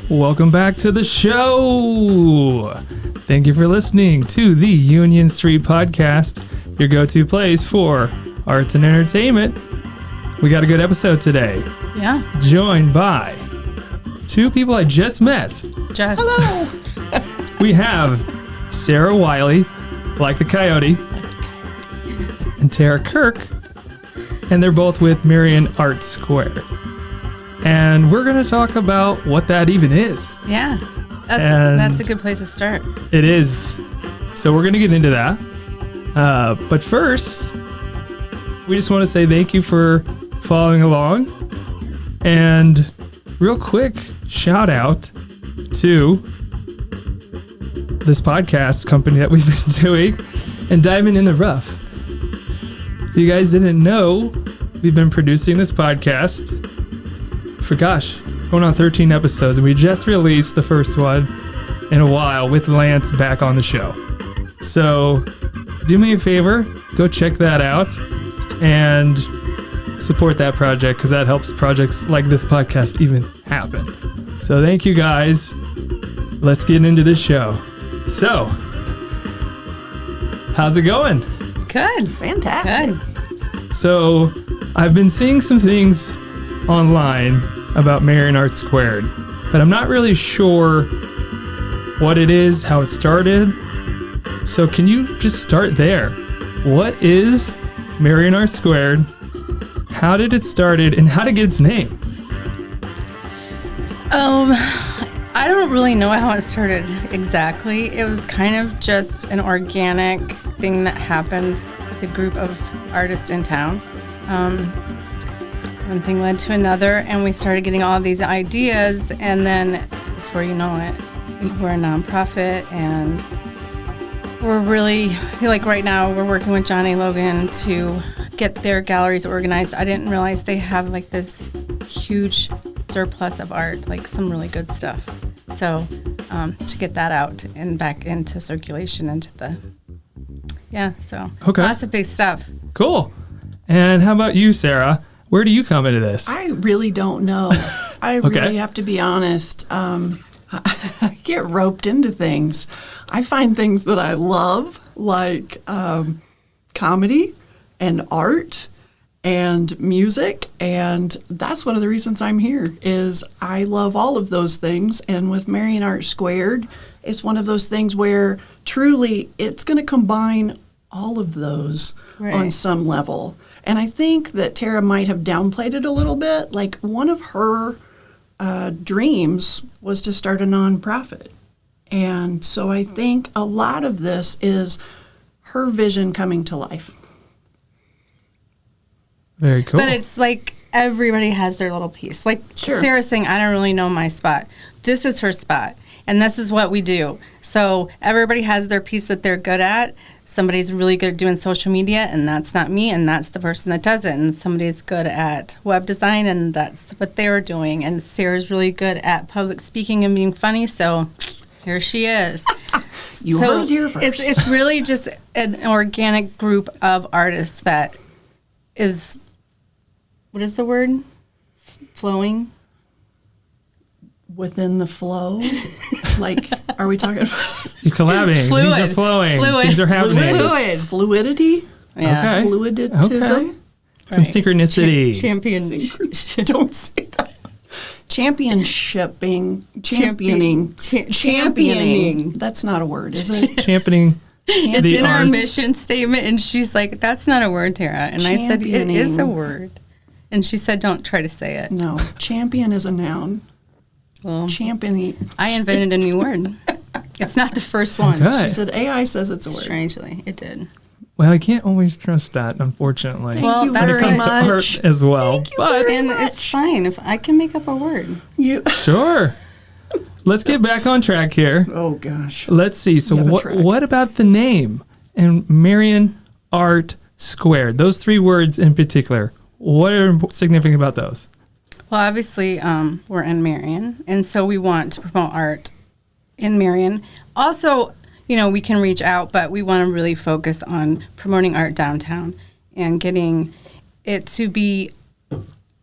Welcome back to the show. Thank you for listening to the Union Street Podcast, your go-to place for arts and entertainment. We got a good episode today. Yeah. Joined by two people I just met. Hello. We have Sarah Wiley, like the coyote, and Tara Kirk, and they're both with Marion Art Squared. And we're going to talk about what that even is. Yeah. That's a good place to start. It is. So we're going to get into that. But first, we just want to say thank you for following along. And real quick, shout out to this podcast company that we've been doing and Diamond in the Rough. If you guys didn't know, we've been producing this podcast for, going on 13 episodes. And we just released the first one in a while with Lance back on the show. So do me a favor, go check that out and support that project, because that helps projects like this podcast even happen. So thank you guys. Let's get into this show. So, how's it going? Good. Fantastic. Good. So, I've been seeing some things online about Marion Art Squared, but I'm not really sure what it is, how it started. So can you just start there? What is Marion Art Squared? How did it started, and how did it get its name? I don't really know how it started exactly. It was kind of just an organic thing that happened with a group of artists in town. One thing led to another, and we started getting all these ideas, and then before you know it, we're a nonprofit, and we're really, like right now, we're working with Johnny Logan to get their galleries organized. I didn't realize they have like this huge surplus of art, like some really good stuff. So to get that out and back into circulation into the, lots of big stuff. Cool. And how about you, Sarah? Where do you come into this? I really don't know. I really have to be honest. I get roped into things. I find things that I love, like comedy and art and music, and that's one of the reasons I'm here, is I love all of those things. And with Marion Art Squared, it's one of those things where truly it's going to combine all of those on some level. And I think that Tara might have downplayed it a little bit. Like, one of her dreams was to start a nonprofit. And so I think a lot of this is her vision coming to life. Very cool. But it's like everybody has their little piece. Like Sarah's saying, I don't really know my spot. This is her spot, and this is what we do. So everybody has their piece that they're good at. Somebody's really good at doing social media, and that's not me, and that's the person that does it. And somebody's good at web design, and that's what they're doing. And Sarah's really good at public speaking and being funny, so here she is. You heard it here first. It's really just an organic group of artists that is, what is the word? Flowing? Within the flow? Like, are we talking about? You're collabing. Fluid. Things are flowing. Fluid. Things are happening. Fluid. Fluidity? Yeah. Okay. Fluiditism? Okay. Some synchronicity. Don't say that. Championing. That's not a word, is it? Championing. It's in our mission statement, and she's like, that's not a word, Tara. And I said, it is a word. And she said, don't try to say it. No, champion is a noun. Well, championing. I invented a new word. It's not the first one. Okay. She said AI says it's a word. Strangely, it did. Well, I can't always trust that, unfortunately. Thank you when it comes to art as well. And it's fine if I can make up a word. Sure. Let's get back on track here. Oh, gosh. Let's see. So what about the name and Marion Art Squared? Those three words in particular. What are significant about those? Well, obviously, we're in Marion, and so we want to promote art in Marion. Also, we can reach out, but we want to really focus on promoting art downtown and getting it to be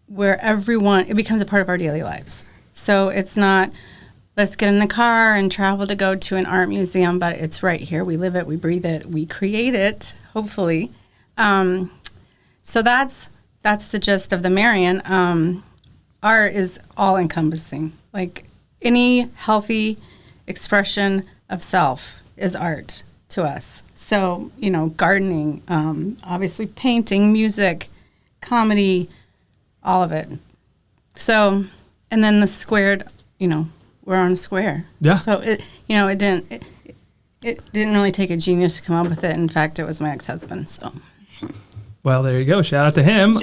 where it becomes a part of our daily lives. So it's not let's get in the car and travel to go to an art museum, but it's right here. We live it, we breathe it, we create it, hopefully. So that's the gist of the Marion. Art is all encompassing. Like any healthy expression of self is art to us. So, gardening, obviously painting, music, comedy, all of it. So, and then the squared, we're on a square. Yeah. So it didn't really take a genius to come up with it. In fact, it was my ex-husband. So. Well, there you go. Shout out to him.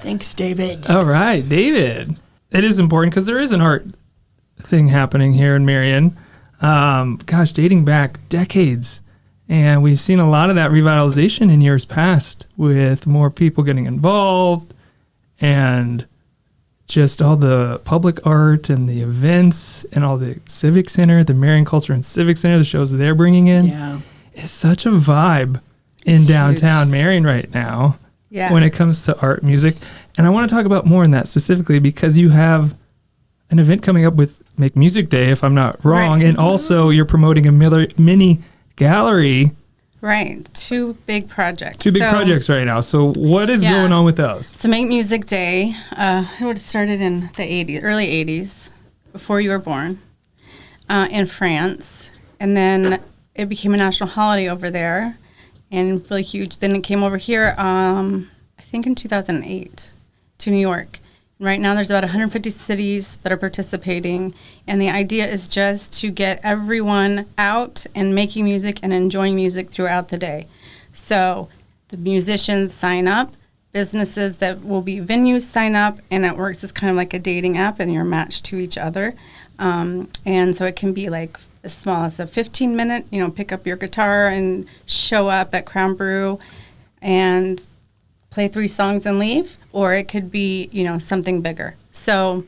Thanks, David. All right, David. It is important because there is an art thing happening here in Marion. Dating back decades. And we've seen a lot of that revitalization in years past with more people getting involved and just all the public art and the events and all the Civic Center, the Marion Culture and Civic Center, the shows that they're bringing in. Yeah. It's such a vibe in downtown huge. Marion right now when it comes to art, music. And I want to talk about more on that specifically because you have an event coming up with Make Music Day, if I'm not wrong, and also you're promoting a Mini Gallery. Right, two big projects. Two big projects right now. So what is going on with those? So Make Music Day, it would have started in the early 80s, before you were born, in France. And then it became a national holiday over there and really huge. Then it came over here, I think in 2008, to New York. Right now, there's about 150 cities that are participating, and the idea is just to get everyone out and making music and enjoying music throughout the day. So the musicians sign up, businesses that will be venues sign up, and it works as kind of like a dating app, and you're matched to each other. And so it can be like as small as a 15-minute, pick up your guitar and show up at Crown Brew and play 3 songs and leave, or it could be, something bigger. So,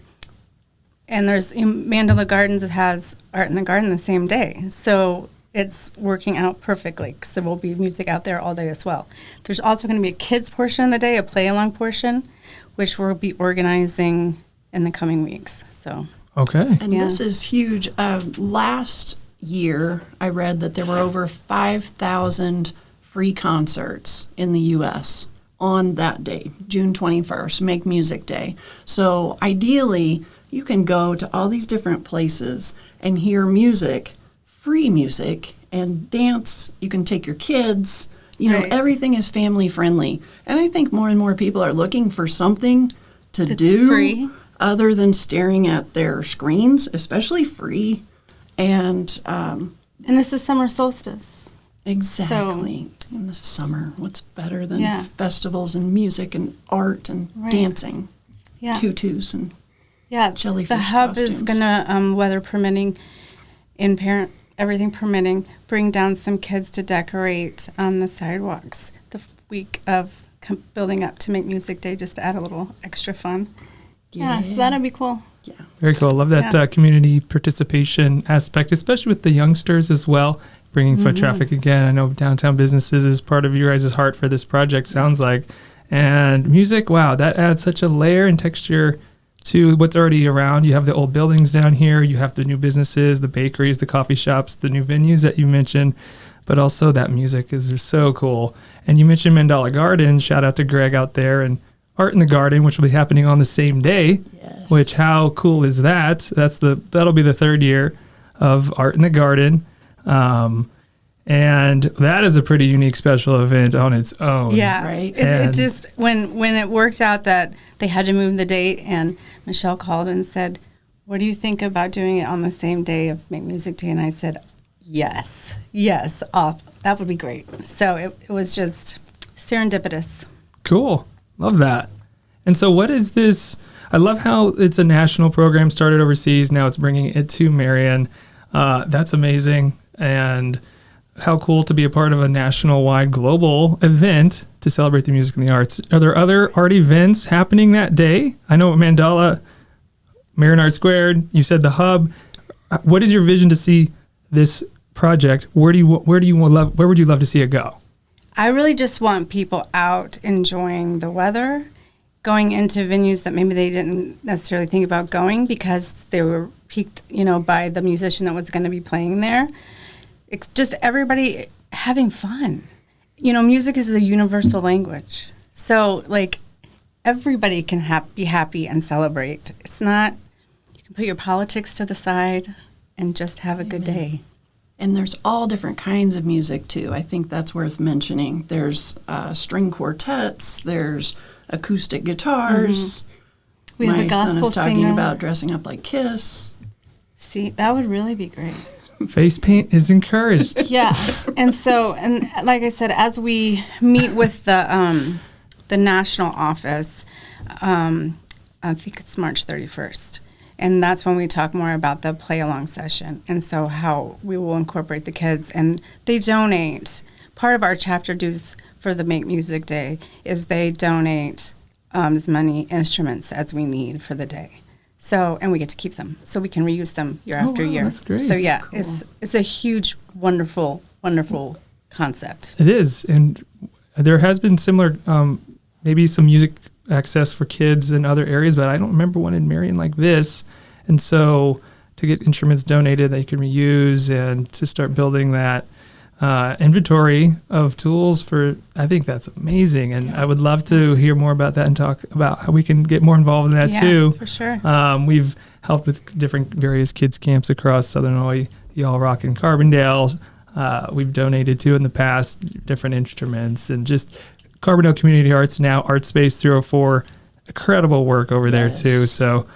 and there's Mandela Gardens, it has Art in the Garden the same day. So it's working out perfectly because there will be music out there all day as well. There's also going to be a kids portion of the day, a play-along portion, which we'll be organizing in the coming weeks. So. Okay. And this is huge. Last year, I read that there were over 5,000 free concerts in the U.S. on that day, June 21st, Make Music Day. So ideally, you can go to all these different places and hear music, free music, and dance. You can take your kids. Everything is family friendly. And I think more and more people are looking for something to do free, other than staring at their screens, especially free. And this is summer solstice. Exactly. In the summer, what's better than festivals and music and art and dancing? Yeah. Tutus and jellyfish The hub costumes. is going to, weather permitting, everything permitting, bring down some kids to decorate on the sidewalks the week of building up to Make Music Day, just to add a little extra fun. Yeah, so that'll be cool. Yeah. Very cool. Love that community participation aspect, especially with the youngsters as well. Bringing foot traffic again. I know downtown businesses is part of your guys' heart for this project, sounds like. And music, wow, that adds such a layer and texture to what's already around. You have the old buildings down here. You have the new businesses, the bakeries, the coffee shops, the new venues that you mentioned. But also that music is just so cool. And you mentioned Mandela Gardens. Shout out to Greg out there. And Art in the Garden, which will be happening on the same day. Yes. Which, how cool is that? That'll be the 3rd year of Art in the Garden. And that is a pretty unique special event on its own. Yeah, right. It just when it worked out that they had to move the date, and Michelle called and said, "What do you think about doing it on the same day of Make Music Day?" And I said, "Yes, that would be great." So it was just serendipitous. Cool, love that. And so, what is this? I love how it's a national program, started overseas. Now it's bringing it to Marion. That's amazing. And how cool to be a part of a national-wide global event to celebrate the music and the arts. Are there other art events happening that day? I know Mandela, Marion Art Squared, you said the hub. What is your vision to see this project? Where would you love to see it go? I really just want people out enjoying the weather going into venues that maybe they didn't necessarily think about going because they were piqued, by the musician that was going to be playing there. It's just everybody having fun. Music is a universal language. So, like, everybody can be happy and celebrate. It's not, you can put your politics to the side and just have a good day. And there's all different kinds of music, too. I think that's worth mentioning. There's string quartets. There's acoustic guitars. We have a gospel son is talking singer. about dressing up like Kiss. See, that would really be great. Face paint is encouraged. Yeah. And so, and like I said, as we meet with the national office, I think it's March 31st. And that's when we talk more about the play-along session. And so how we will incorporate the kids. And they donate. Part of our chapter dues for the Make Music Day is they donate as many instruments as we need for the day. So, and we get to keep them. So we can reuse them year after year. That's great. So yeah, Cool. it's a huge, wonderful, wonderful concept. It is. And there has been similar, maybe some music access for kids in other areas, but I don't remember one in Marion like this. And so to get instruments donated that you can reuse and to start building that inventory of tools I think that's amazing. And I would love to hear more about that and talk about how we can get more involved in that too. For sure. We've helped with different various kids camps across Southern Illinois, Y'all Rock in Carbondale. We've donated to in the past different instruments, and just Carbondale Community Arts now, Art Space 304, incredible work over there too. So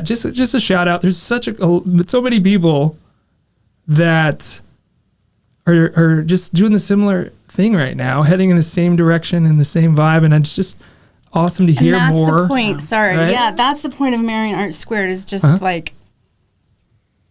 just a shout out. There's so many people that are just doing the similar thing right now, heading in the same direction and the same vibe, and it's just awesome to hear and that's more. the point. Sorry. Right? Yeah, that's the point of Marion Art Squared is just like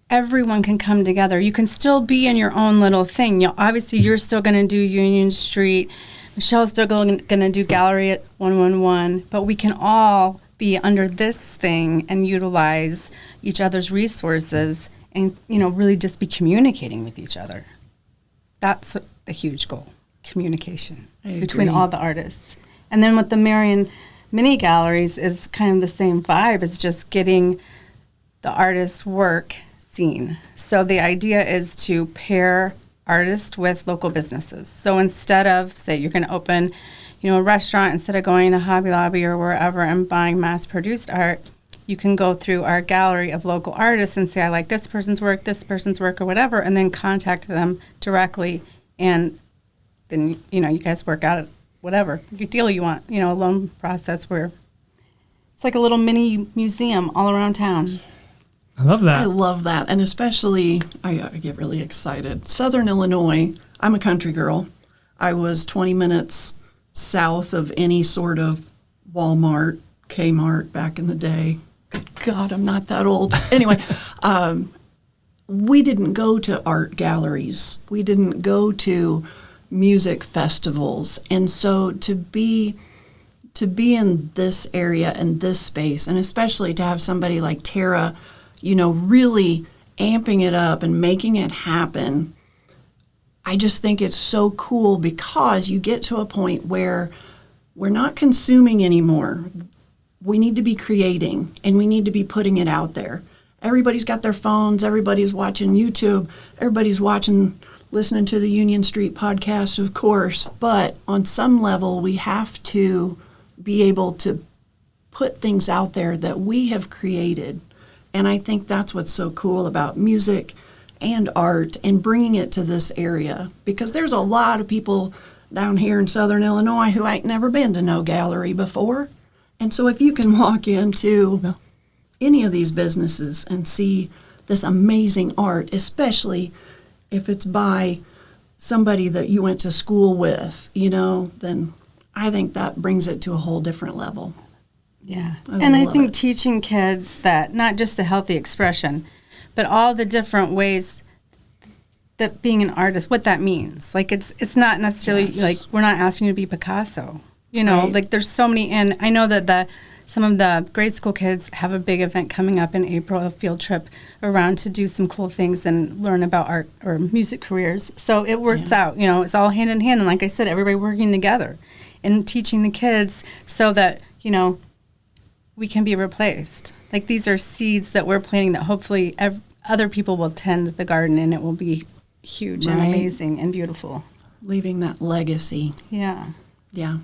everyone can come together. You can still be in your own little thing. Obviously, you're still going to do Union Street. Michelle's still going to do Gallery at 111, but we can all be under this thing and utilize each other's resources and, really just be communicating with each other. That's the huge goal, communication between all the artists. And then with the Marion Mini Galleries is kind of the same vibe. It's just getting the artist's work seen. So the idea is to pair artists with local businesses. So instead of, say, you're going to open, a restaurant, instead of going to Hobby Lobby or wherever and buying mass-produced art, you can go through our gallery of local artists and say, I like this person's work, or whatever, and then contact them directly. And then, you guys work out whatever deal you want, a loan process where it's like a little mini museum all around town. I love that. I love that. And especially, I get really excited. Southern Illinois, I'm a country girl. I was 20 minutes south of any sort of Walmart, Kmart back in the day. Good God, I'm not that old. Anyway, we didn't go to art galleries. We didn't go to music festivals. And so to be in this area and this space, and especially to have somebody like Tara, really amping it up and making it happen, I just think it's so cool because you get to a point where we're not consuming anymore. We need to be creating, and we need to be putting it out there. Everybody's got their phones. Everybody's watching YouTube. Everybody's listening to the Union Street podcast, of course. But on some level, we have to be able to put things out there that we have created. And I think that's what's so cool about music and art and bringing it to this area, because there's a lot of people down here in Southern Illinois who ain't never been to no gallery before. And so if you can walk into any of these businesses and see this amazing art, especially if it's by somebody that you went to school with, then I think that brings it to a whole different level. Yeah. I think teaching kids that not just the healthy expression, but all the different ways that being an artist, what that means. Like it's not necessarily like we're not asking you to be Picasso. Right. Like there's so many, and I know that some of the grade school kids have a big event coming up in April, a field trip around to do some cool things and learn about art or music careers. So it works out, it's all hand in hand. And like I said, everybody working together and teaching the kids so that, we can be replaced. Like these are seeds that we're planting that hopefully other people will tend the garden and it will be huge and amazing and beautiful. Leaving that legacy. Yeah. Yeah.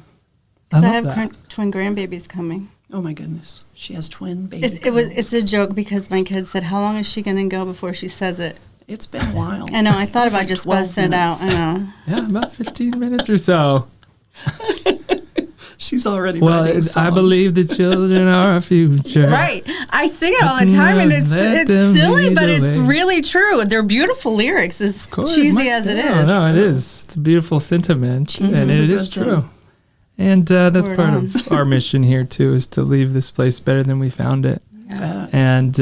Because I have twin grandbabies coming. Oh my goodness. She has twin babies. It's a joke because my kids said, how long is she going to go before she says it? It's been a while. I know. I thought about just busting it out. I know. Yeah, about 15 minutes or so. She's already writing songs. I believe the children are our future. Right. I sing it all the time, and it's silly, but it's really true. They're beautiful lyrics, as cheesy as it is. No, it is. It's a beautiful sentiment, and it is true. And that's part of our mission here, too, is to leave this place better than we found it. Yeah. And,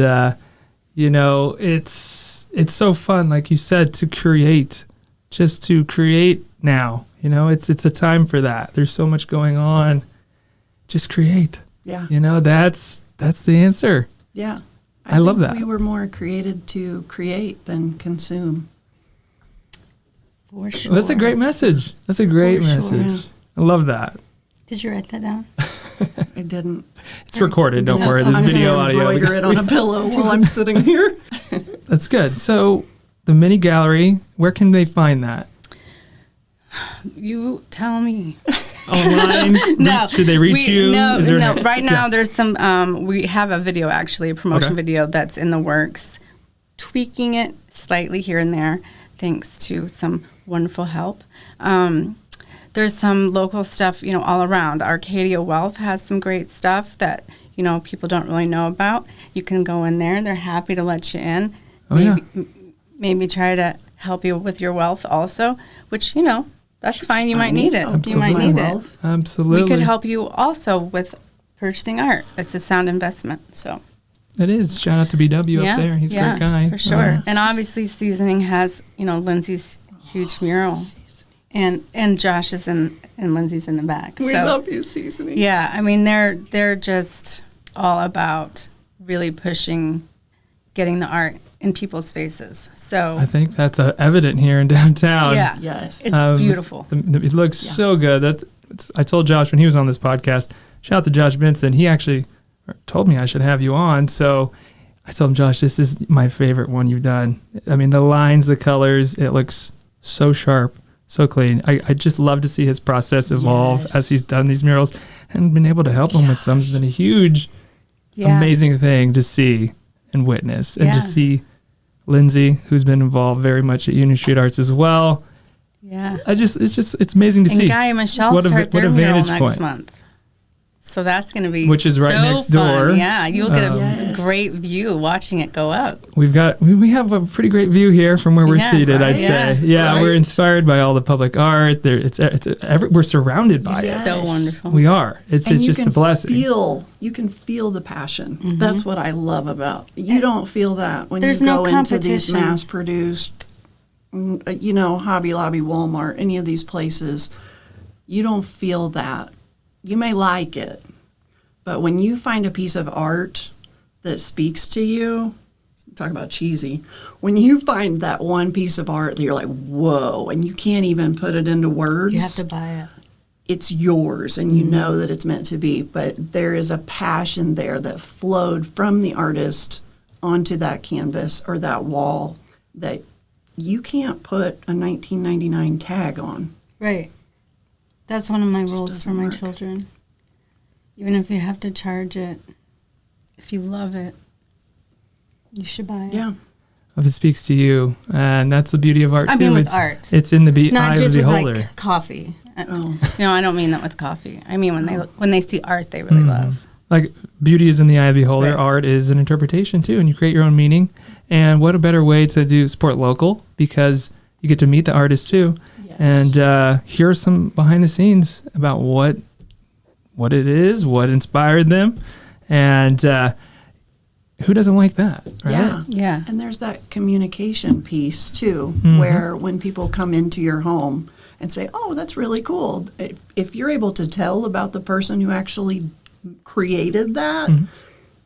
it's so fun, like you said, to create, just to create now. It's a time for that. There's so much going on. Just create. Yeah. That's the answer. Yeah. I love that. We were more created to create than consume. For sure. Well, that's a great message. That's a great message. Sure. I love that. Did you write that down? I didn't. It's recorded. Don't worry. There's video, audio. I'm going to embroider it on a pillow while I'm sitting here. That's good. So the mini gallery, where can they find that? You tell me. Online? No. Should they reach you? No. Right now, there's some. We have a video, actually, a promotion video that's in the works, tweaking it slightly here and there, thanks to some wonderful help. There's some local stuff, all around. Arcadia Wealth has some great stuff that people don't really know about. You can go in there; they're happy to let you in. Maybe try to help you with your wealth also, which that's fine. You might need it. Absolutely. You might need it. Absolutely. We could help you also with purchasing art. It's a sound investment. So it is. Shout out to BW up there. He's a great guy. For sure. And obviously Seasoning has, Lindsay's huge mural. And Josh is and Lindsay's in the back. We love you, Seasoning. Yeah. I mean, they're just all about really pushing getting the art in people's faces. So I think that's evident here in downtown. Yeah. Yes. It's beautiful. It looks so good. I told Josh when he was on this podcast, shout out to Josh Benson. He actually told me I should have you on. So I told him, Josh, this is my favorite one you've done. I mean, the lines, the colors, it looks so sharp, so clean. I just love to see his process evolve as he's done these murals and been able to help him with some. It's been a huge, amazing thing to see and witness, and to see Lindsay, who's been involved very much at Union Street Arts as well. Yeah. It's amazing to see. And Guy and Michelle start their mural next month. So that's going to be which is right next door. Yeah, you'll get a great view watching it go up. We have a pretty great view here from where we're seated. I'd say, we're inspired by all the public art. We're surrounded by it. So wonderful. We are. It's just a blessing. You can feel the passion. Mm-hmm. That's what I love about. You don't feel that when you go into these mass-produced, Hobby Lobby, Walmart, any of these places. You don't feel that. You may like it, but when you find a piece of art that speaks to you, talk about cheesy, when you find that one piece of art that you're like, whoa, and you can't even put it into words. You have to buy it. It's yours, and you know that it's meant to be, but there is a passion there that flowed from the artist onto that canvas or that wall that you can't put a $19.99 tag on. Right. That's one of my rules for my children. Even if you have to charge it, if you love it, you should buy it. Yeah. If it speaks to you, and that's the beauty of art, too. I mean, with art. It's in the eye of the beholder. Not just with, like, coffee. No, I don't mean that with coffee. I mean when they see art they really love. Like, beauty is in the eye of the beholder. Right. Art is an interpretation, too, and you create your own meaning. And what a better way to support local, because you get to meet the artist, too. And hear some behind the scenes about what it is, what inspired them, and who doesn't like that, right? Yeah. And there's that communication piece too, where when people come into your home and say, "Oh, that's really cool," if you're able to tell about the person who actually created that,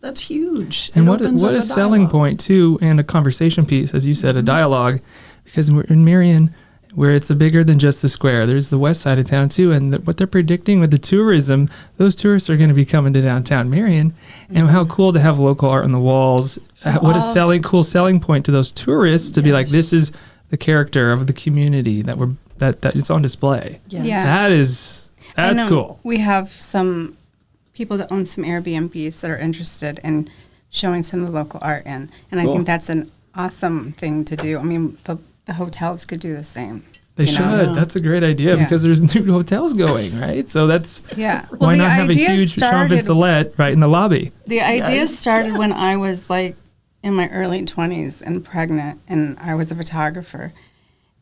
that's huge. And what a selling point too, and a conversation piece, as you said, a dialogue, because in Marion. where it's bigger than just the square. There's the west side of town too, and what they're predicting with the tourism, those tourists are going to be coming to downtown Marion, and how cool to have local art on the walls. What a cool selling point to those tourists to be like, this is the character of the community that it's on display. Yes. Yeah. That's cool. We have some people that own some Airbnbs that are interested in showing some of the local art in, and I think that's an awesome thing to do. I mean, the hotels could do the same. They should. Yeah. That's a great idea because there's new hotels going, right? So that's why not have a huge Sean Vincelette right in the lobby? The idea started when I was like in my early 20s and pregnant, and I was a photographer.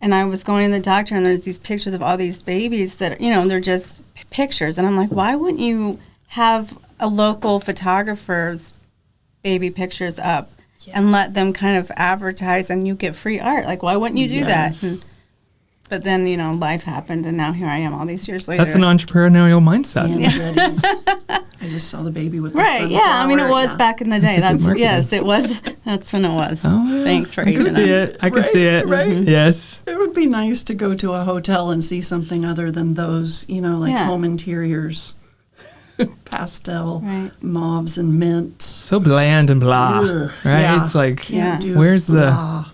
And I was going to the doctor, and there's these pictures of all these babies that, they're just pictures. And I'm like, why wouldn't you have a local photographer's baby pictures up and let them kind of advertise, and you get free art? Like, why wouldn't you do that? But then, life happened, and now here I am all these years later. That's an entrepreneurial mindset. I just saw the baby with the right, sunflower. I mean, it was back in the day. It was. That's when it was. Oh, yeah. Thanks for I can see it. I can see it. Right. Yes. It would be nice to go to a hotel and see something other than those, home interiors. Pastel, mauves and mints. So bland and blah, right? Yeah. It's like, where's the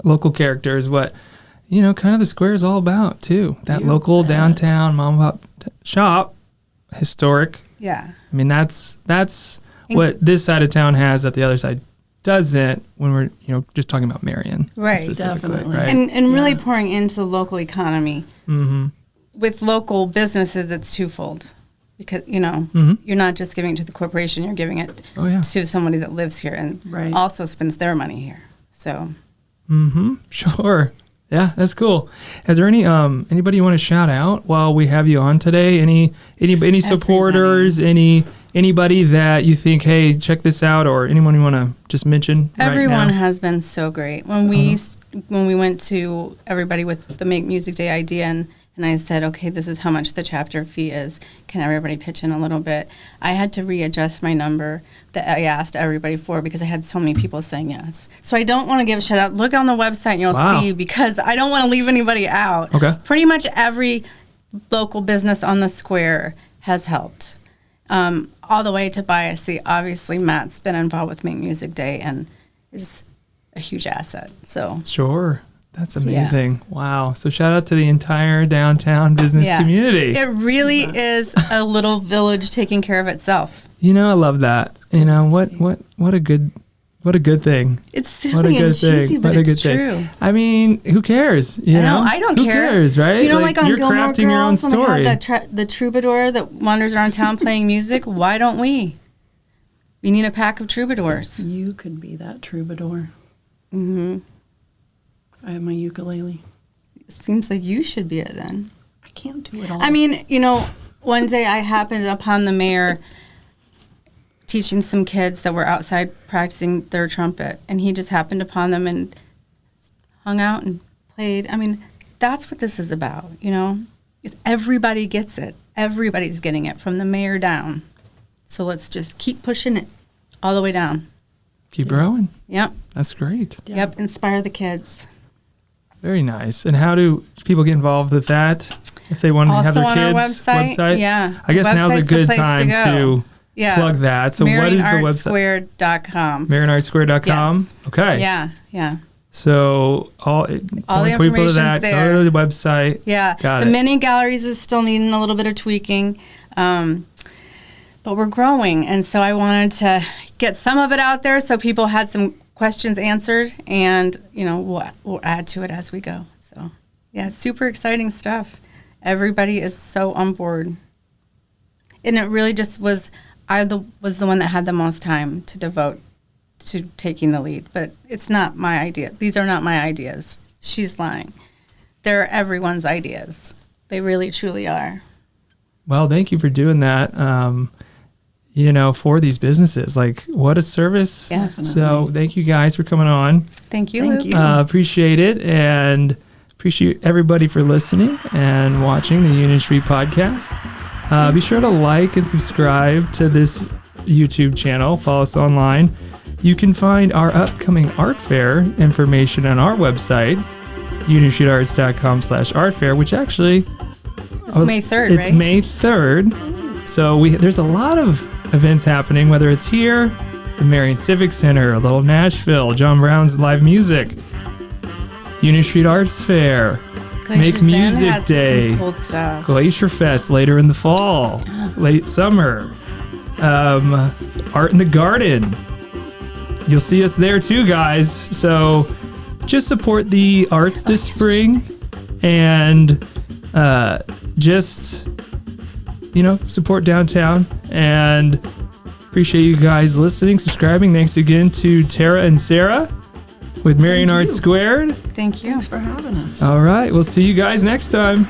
local character is what, kind of the square is all about too. That local downtown mom and pop shop, historic. Yeah. I mean, that's what this side of town has that the other side doesn't when we're, just talking about Marion. Right. Specifically. Definitely. Right? And really pouring into the local economy. Mm-hmm. With local businesses, it's twofold. Because, you're not just giving it to the corporation, you're giving it to somebody that lives here and also spends their money here. So. Mm-hmm. Sure. Yeah, that's cool. Is there anybody you want to shout out while we have you on today? Any supporters? Anybody that you think, hey, check this out, or anyone you want to just mention? Everyone right now? has been so great. When we went to everybody with the Make Music Day idea, and I said, okay, this is how much the chapter fee is. Can everybody pitch in a little bit? I had to readjust my number that I asked everybody for because I had so many people saying yes. So I don't want to give a shout out. Look on the website and you'll see, because I don't want to leave anybody out. Okay. Pretty much every local business on the square has helped. All the way to Biassy. Obviously, Matt's been involved with Make Music Day and is a huge asset. So sure. That's amazing. Yeah. Wow. So shout out to the entire downtown business community. It really is a little village taking care of itself. I love that. What a good thing. It's silly and cheesy, but it's true. I mean, who cares? I don't care. Who cares, right? Like on you're Gilmore crafting your own Girls, when story. they have the troubadour that wanders around town playing music, why don't we? We need a pack of troubadours. You could be that troubadour. Mm-hmm. I have my ukulele. It seems like you should be it then. I can't do it all. I mean, one day I happened upon the mayor teaching some kids that were outside practicing their trumpet, and he just happened upon them and hung out and played. I mean, that's what this is about, is everybody gets it. Everybody's getting it from the mayor down. So let's just keep pushing it all the way down. Keep growing. Yep. That's great. Yep. Inspire the kids. Very nice. And how do people get involved with that? If they want to have their kids' on our website? Yeah. I guess now's a good time to plug that. So what is the website? MarionArtSquared.com. MarionArtSquared.com? Yes. Okay. Yeah. So all the information's there. Go to the website. Yeah. The mini galleries is still needing a little bit of tweaking. But we're growing, and so I wanted to get some of it out there so people had some questions answered, and we'll add to it as we go. So super exciting stuff. Everybody is so on board, and it really just was was the one that had the most time to devote to taking the lead. But it's not my idea. These are not my ideas. She's lying. They're everyone's ideas. They really truly are. Well, thank you for doing that. For these businesses, like what a service. Yeah, so thank you guys for coming on. Thank you, Luke. Appreciate it, and appreciate everybody for listening and watching the Union Street podcast. Be sure to like and subscribe to this YouTube channel. Follow us online. You can find our upcoming art fair information on our website, UnionStreetArts.com/art fair, which actually It's May 3rd, it's right? May 3rd. So there's a lot of events happening, whether it's here, the Marion Civic Center, Little Nashville, John Brown's live music, Union Street Arts Fair, Glacier Make Zen Music has Day, some cool stuff. Glacier Fest later in the fall, late summer, Art in the Garden. You'll see us there too, guys. So just support the arts this spring and just, support downtown, and appreciate you guys listening, subscribing. Thanks again to Tara and Sarah with Marion Art Squared. Thank you. Thanks for having us. All right. We'll see you guys next time.